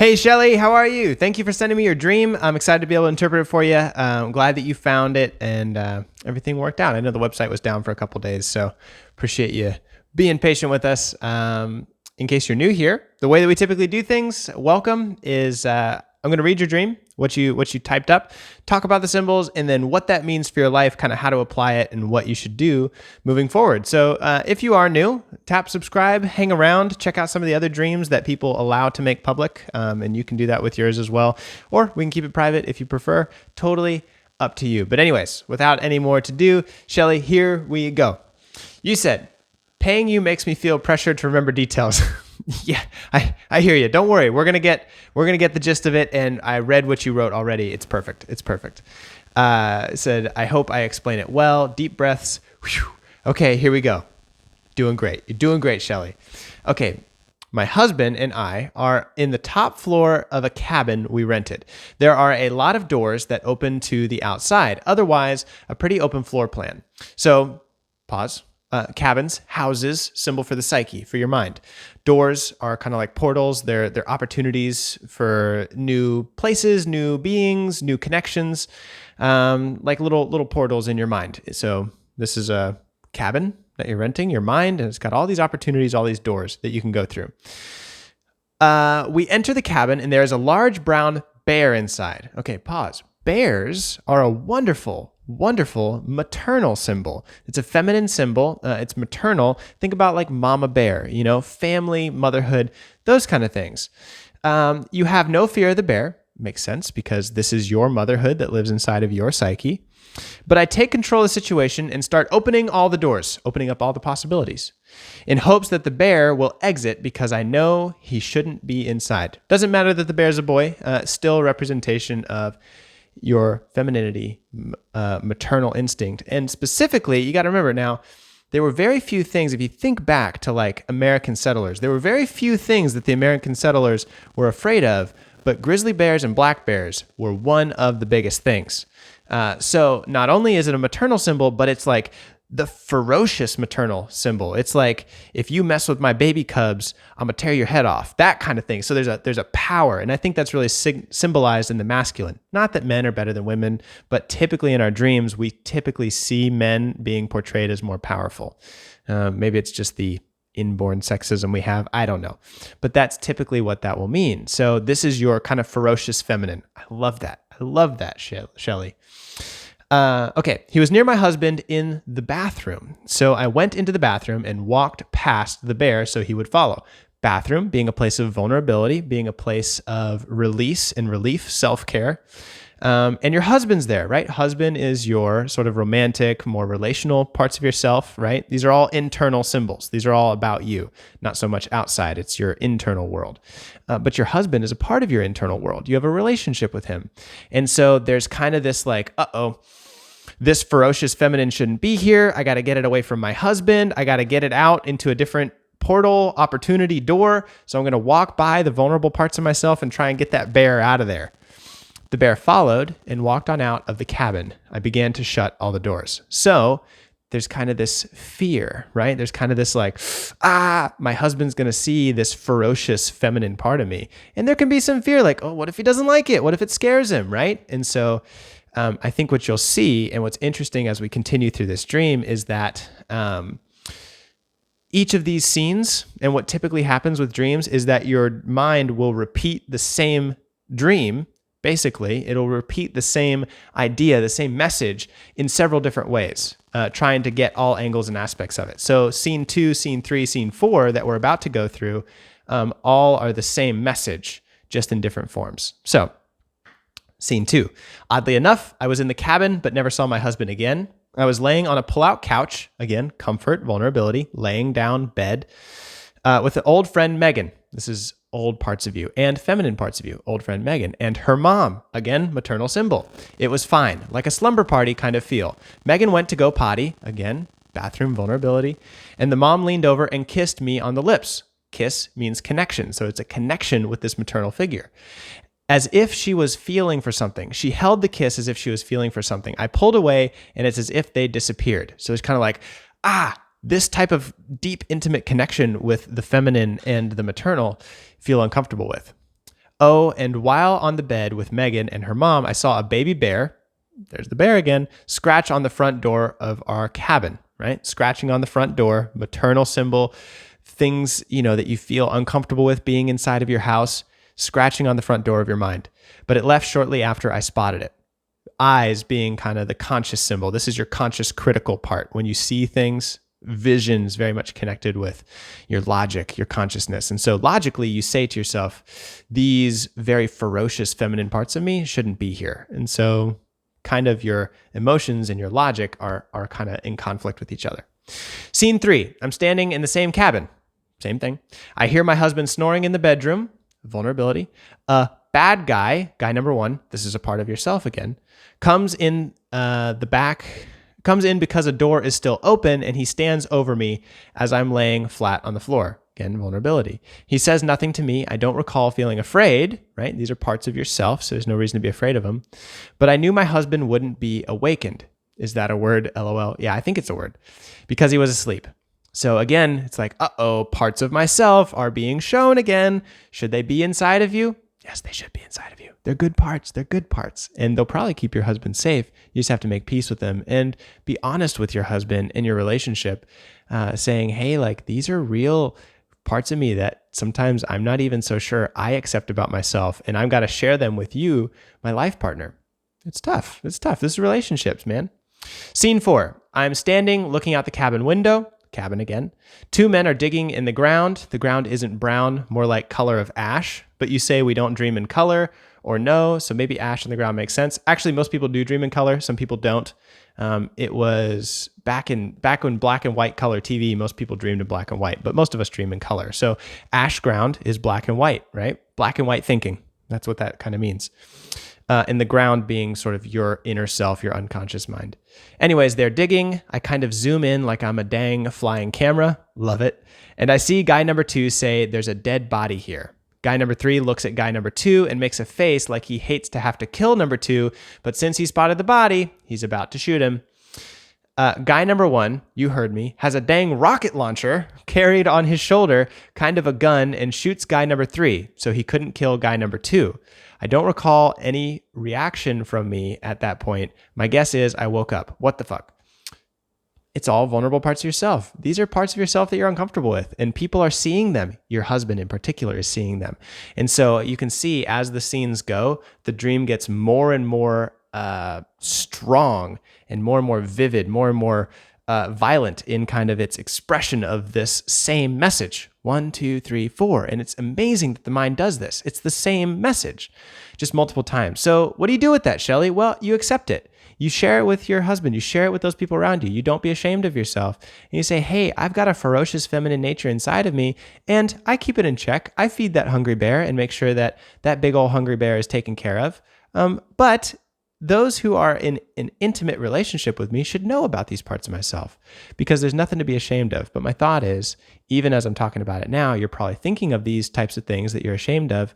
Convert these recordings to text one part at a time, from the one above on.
Hey, Shellie, how are you? Thank you for sending me your dream. I'm excited to be able to interpret it for you. I'm glad that you found it and everything worked out. I know the website was down for a couple days, so appreciate you being patient with us. In case you're new here, the way that we typically do things, welcome, is I'm going to read your dream, what you typed up, talk about the symbols, and then what that means for your life, kind of how to apply it and what you should do moving forward. So if you are new, tap subscribe, hang around, check out some of the other dreams that people allow to make public, and you can do that with yours as well. Or we can keep it private if you prefer. Totally up to you. But anyways, without any more to do, Shellie, here we go. You said, paying you makes me feel pressured to remember details. Yeah, I hear you. Don't worry. We're gonna get the gist of it. And I read what you wrote already. It's perfect. It's perfect. It said, I hope I explain it well. Deep breaths. Whew. Okay, here we go. Doing great. You're doing great, Shellie. Okay. My husband and I are in the top floor of a cabin we rented. There are a lot of doors that open to the outside. Otherwise, a pretty open floor plan. So, pause. Cabins, houses, symbol for the psyche, for your mind. Doors are kind of like portals. They're opportunities for new places, new beings, new connections, like little portals in your mind. So this is a cabin that you're renting, your mind, and it's got all these opportunities, all these doors that you can go through. We enter the cabin, and there is a large brown bear inside. Okay, pause. Bears are a wonderful maternal symbol. It's a feminine symbol. It's maternal. Think about like mama bear, family, motherhood, those kind of things. You have no fear of the bear. Makes sense because this is your motherhood that lives inside of your psyche. But I take control of the situation and start opening all the doors, opening up all the possibilities in hopes that the bear will exit because I know he shouldn't be inside. Doesn't matter that the bear's a boy, still representation of your femininity, maternal instinct. And specifically, you got to remember now, there were very few things, if you think back to like American settlers, there were very few things that the American settlers were afraid of, but grizzly bears and black bears were one of the biggest things. So not only is it a maternal symbol, but it's like the ferocious maternal symbol. It's like, if you mess with my baby cubs, I'm gonna tear your head off, that kind of thing. So there's a power. And I think that's really symbolized in the masculine. Not that men are better than women, but typically in our dreams, we typically see men being portrayed as more powerful. Maybe it's just the inborn sexism we have. I don't know. But that's typically what that will mean. So this is your kind of ferocious feminine. I love that. I love that, Shellie. Okay, he was near my husband in the bathroom. So I went into the bathroom and walked past the bear so he would follow. Bathroom being a place of vulnerability, being a place of release and relief, self-care. And your husband's there, right? Husband is your sort of romantic, more relational parts of yourself, right? These are all internal symbols. These are all about you, not so much outside. It's your internal world. But your husband is a part of your internal world. You have a relationship with him. And so there's kind of this like, this ferocious feminine shouldn't be here. I got to get it away from my husband. I got to get it out into a different portal, opportunity, door. So I'm going to walk by the vulnerable parts of myself and try and get that bear out of there. The bear followed and walked on out of the cabin. I began to shut all the doors. So there's kind of this fear, right? There's kind of this like, my husband's going to see this ferocious feminine part of me. And there can be some fear like, what if he doesn't like it? What if it scares him, right? And so I think what you'll see, and what's interesting as we continue through this dream, is that each of these scenes, and what typically happens with dreams, is that your mind will repeat the same dream. Basically, it'll repeat the same idea, the same message in several different ways, trying to get all angles and aspects of it. So scene 2, scene 3, scene 4 that we're about to go through, all are the same message, just in different forms. So scene 2. Oddly enough, I was in the cabin, but never saw my husband again. I was laying on a pull-out couch, again, comfort, vulnerability, laying down bed, with an old friend, Megan. This is old parts of you and feminine parts of you, old friend Megan, and her mom, again, maternal symbol. It was fine, like a slumber party kind of feel. Megan went to go potty, again, bathroom vulnerability, and the mom leaned over and kissed me on the lips. Kiss means connection, so it's a connection with this maternal figure. As if she was feeling for something. She held the kiss as if she was feeling for something. I pulled away, and it's as if they disappeared. So it's kind of like, this type of deep, intimate connection with the feminine and the maternal feel uncomfortable with. Oh, and while on the bed with Megan and her mom, I saw a baby bear, there's the bear again, scratch on the front door of our cabin, right? Scratching on the front door, maternal symbol, things, that you feel uncomfortable with being inside of your house, scratching on the front door of your mind. But it left shortly after I spotted it. Eyes being kind of the conscious symbol. This is your conscious critical part. When you see things, vision's very much connected with your logic, your consciousness. And so logically, you say to yourself, these very ferocious feminine parts of me shouldn't be here. And so kind of your emotions and your logic are kind of in conflict with each other. Scene 3, I'm standing in the same cabin. Same thing. I hear my husband snoring in the bedroom. Vulnerability. A bad guy number 1, this is a part of yourself again, comes in because a door is still open and he stands over me as I'm laying flat on the floor. Again, vulnerability. He says nothing to me. I don't recall feeling afraid, right? These are parts of yourself, so there's no reason to be afraid of him. But I knew my husband wouldn't be awakened. Is that a word? LOL. Yeah, I think it's a word. Because he was asleep. So again, it's like, parts of myself are being shown again. Should they be inside of you? Yes, they should be inside of you. They're good parts. They're good parts. And they'll probably keep your husband safe. You just have to make peace with them and be honest with your husband in your relationship, saying, hey, like these are real parts of me that sometimes I'm not even so sure I accept about myself. And I've got to share them with you, my life partner. It's tough. It's tough. This is relationships, man. Scene 4. I'm standing looking out the cabin window. Cabin again. 2 men are digging in the ground. The ground isn't brown, more like color of ash, but you say we don't dream in color or no, so maybe ash on the ground makes sense. Actually, most people do dream in color. Some people don't. It was back when black and white color TV, most people dreamed in black and white, but most of us dream in color. So ash ground is black and white, right? Black and white thinking. That's what that kind of means. And the ground being sort of your inner self, your unconscious mind. Anyways, they're digging. I kind of zoom in like I'm a dang flying camera. Love it. And I see guy number 2 say, there's a dead body here. Guy number 3 looks at guy number 2 and makes a face like he hates to have to kill number 2, but since he spotted the body, he's about to shoot him. Guy number 1, you heard me, has a dang rocket launcher carried on his shoulder, kind of a gun, and shoots guy number 3, so he couldn't kill guy number 2. I don't recall any reaction from me at that point. My guess is I woke up. What the fuck? It's all vulnerable parts of yourself. These are parts of yourself that you're uncomfortable with, and people are seeing them. Your husband in particular is seeing them. And so you can see as the scenes go, the dream gets more and more strong and more vivid, more and more violent in kind of its expression of this same message. 1, 2, 3, 4. And it's amazing that the mind does this. It's the same message, just multiple times. So what do you do with that, Shellie? Well, you accept it. You share it with your husband. You share it with those people around you. You don't be ashamed of yourself. And you say, hey, I've got a ferocious feminine nature inside of me, and I keep it in check. I feed that hungry bear and make sure that that big old hungry bear is taken care of. But those who are in an intimate relationship with me should know about these parts of myself because there's nothing to be ashamed of. But my thought is, even as I'm talking about it now, you're probably thinking of these types of things that you're ashamed of.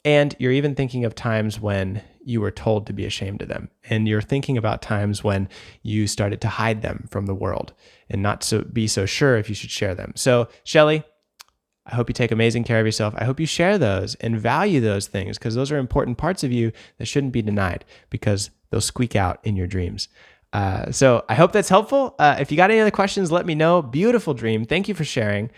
And you're even thinking of times when you were told to be ashamed of them. And you're thinking about times when you started to hide them from the world and not be so sure if you should share them. So, Shellie, I hope you take amazing care of yourself. I hope you share those and value those things because those are important parts of you that shouldn't be denied because they'll squeak out in your dreams. So I hope that's helpful. If you got any other questions, let me know. Beautiful dream. Thank you for sharing.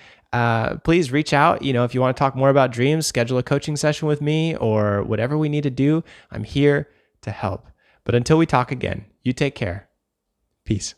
Please reach out. If you want to talk more about dreams, schedule a coaching session with me or whatever we need to do. I'm here to help. But until we talk again, you take care. Peace.